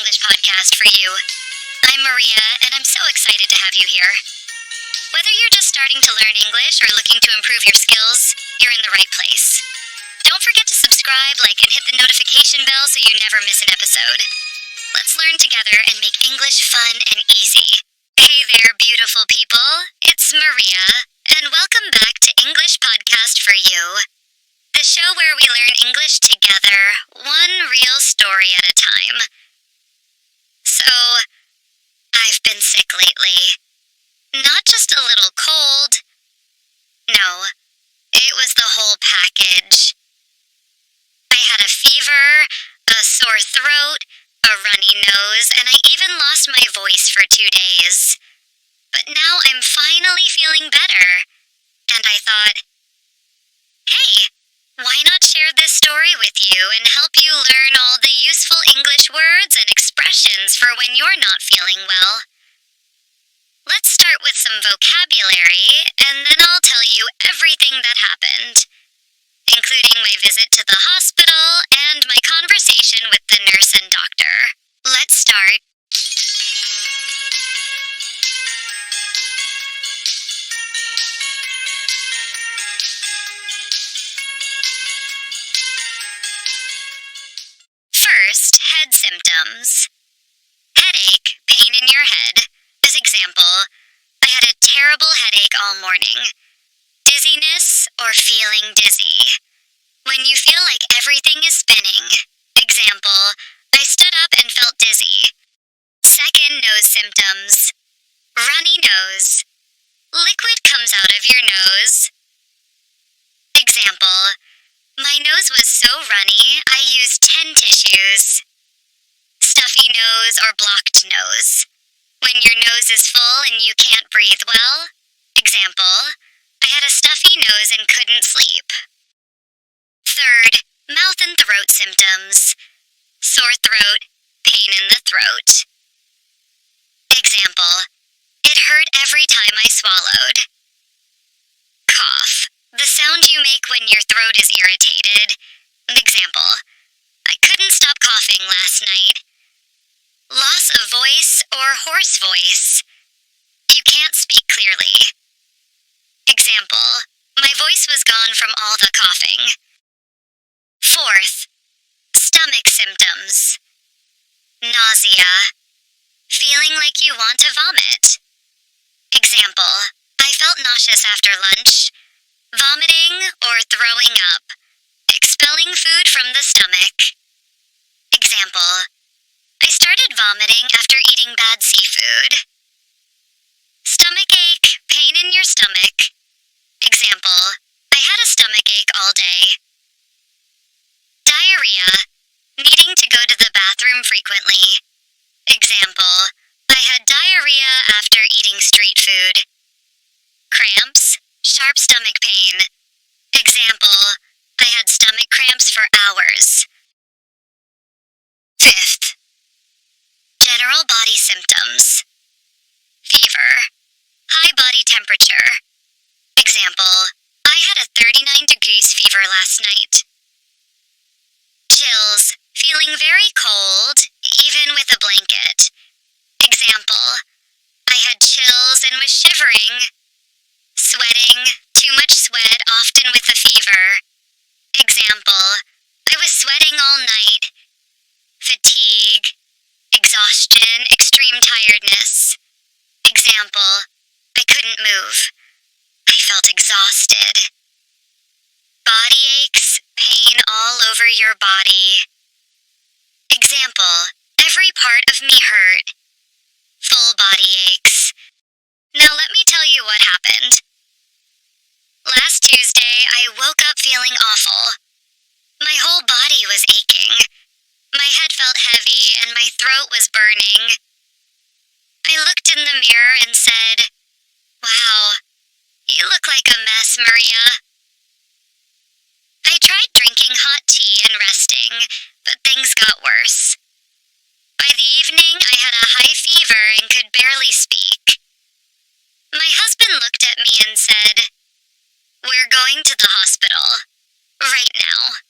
English podcast for you. I'm Maria, and I'm so excited to have you here. Whether you're just starting to learn English or looking to improve your skills, you're in the right place. Don't forget to subscribe, like, and hit the notification bell so you never miss an episode. Let's learn together and make English fun and easy. Hey there, beautiful people. It's Maria, and welcome back to English Podcast for You. The show where we learn English together, one real story at a time. So, I've been sick lately. Not just a little cold. No, it was the whole package. I had a fever, a sore throat, a runny nose, and I even lost my voice for 2 days. But now I'm finally feeling better. And I thought, hey, why not share this story with you and help you learn all the useful English words and expressions for when you're not feeling well? Let's start with some vocabulary, and then I'll tell you everything that happened, including my visit to the hospital and my conversation with the nurse and doctor. Let's start. First, head symptoms. Headache, pain in your head. As example, I had a terrible headache all morning. Dizziness or feeling dizzy. When you feel like everything is spinning. Example, I stood up and felt dizzy. Second, nose symptoms. Runny nose. Liquid comes out of your nose. Example, my nose was so runny, I used 10 tissues. Stuffy nose or blocked nose. When your nose is full and you can't breathe well. Example, I had a stuffy nose and couldn't sleep. Third, mouth and throat symptoms. Sore throat, pain in the throat. Example, it hurt every time I swallowed. Cough, the sound you make when your throat is irritated. Example, I couldn't stop coughing last night. Loss of voice or hoarse voice. You can't speak clearly. Example, my voice was gone from all the coughing. Fourth, stomach symptoms. Nausea. Feeling like you want to vomit. Example, I felt nauseous after lunch. Vomiting or throwing up. Expelling food from the stomach. Example, I started vomiting after eating bad seafood. Stomach ache, pain in your stomach. Example, I had a stomach ache all day. Diarrhea, needing to go to the bathroom frequently. Example, I had diarrhea after eating street food. Cramps, sharp stomach pain. Example, I had stomach cramps for hours. Fifth, general body symptoms. Fever, high body temperature. Example, I had a 39 degrees fever last night. Chills, feeling very cold, even with a blanket. Example, I had chills and was shivering. Sweating, too much sweat, often with a fever. Example, I was sweating all night. Fatigue, exhaustion, extreme tiredness. Example, I couldn't move. I felt exhausted. Body aches, pain all over your body. Example, every part of me hurt. Full body aches. Now let me tell you what happened. Last Tuesday, I woke up feeling awful. My whole body was aching. My head felt heavy and my throat was burning. I looked in the mirror and said, "Wow, you look like a mess, Maria." I tried drinking hot tea and resting, but things got worse. By the evening, I had a high fever and could barely speak. My husband looked at me and said, "We're going to the hospital. Right now."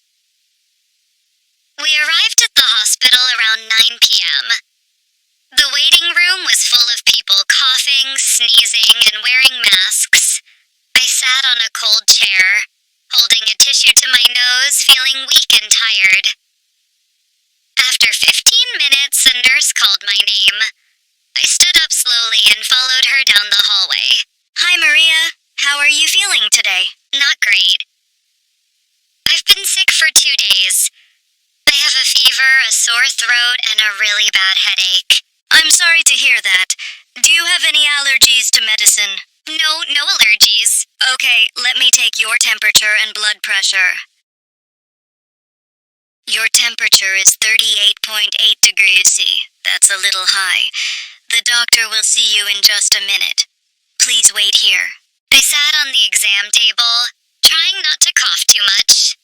We arrived at the hospital around 9 p.m. sneezing and wearing masks, I sat on a cold chair, holding a tissue to my nose, feeling weak and tired. After 15 minutes, a nurse called my name. I stood up slowly and followed her down the hallway. "Hi, Maria. How are you feeling today?" "Not great. I've been sick for 2 days. I have a fever, a sore throat, and a really bad headache." "I'm sorry to hear that. Do you have any allergies to medicine?" No allergies." "Okay, let me take your temperature and blood pressure." Your temperature is 38.8 degrees C. That's a little high. The doctor will see you in just a minute. Please wait here. I sat on the exam table, trying not to cough too much.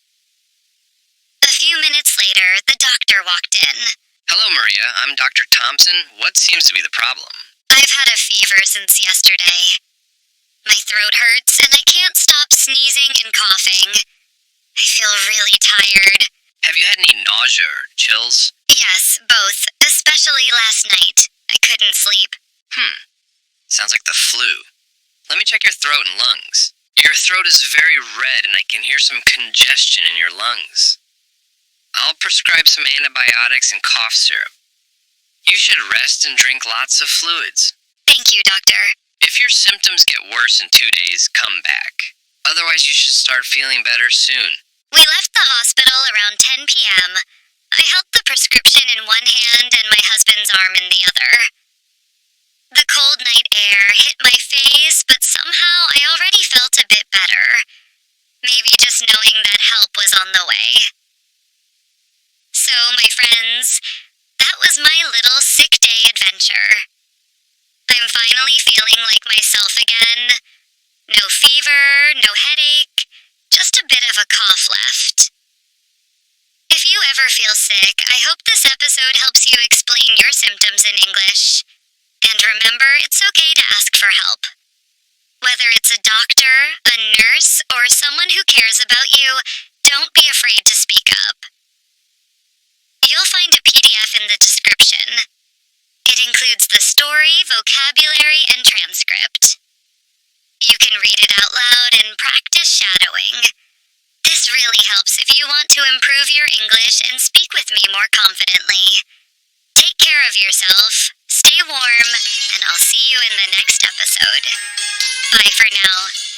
A few minutes later, the doctor walked in. "Hello, Maria. I'm Dr. Thompson. What seems to be the problem?" "I've had a fever since yesterday. My throat hurts, and I can't stop sneezing and coughing. I feel really tired." "Have you had any nausea or chills?" "Yes, both, especially last night. I couldn't sleep." Sounds like the flu. Let me check your throat and lungs. Your throat is very red and I can hear some congestion in your lungs. I'll prescribe some antibiotics and cough syrup. You should rest and drink lots of fluids. "Thank you, doctor." If your symptoms get worse in 2 days, come back. Otherwise, you should start feeling better soon. We left the hospital around 10 p.m. I held the prescription in one hand and my husband's arm in the other. The cold night air hit my face, but somehow I already felt a bit better. Maybe just knowing that help was on the way. So, my friends, that was my little sick day adventure. I'm finally feeling like myself again. No fever, no headache, just a bit of a cough left. If you ever feel sick, I hope this episode helps you explain your symptoms in English. And remember, it's okay to ask for help. Whether it's a doctor, a nurse, or someone who cares about you, don't be afraid to speak up. You'll find a PDF in the description. It includes the story, vocabulary, and transcript. You can read it out loud and practice shadowing. This really helps if you want to improve your English and speak with me more confidently. Take care of yourself, stay warm, and I'll see you in the next episode. Bye for now.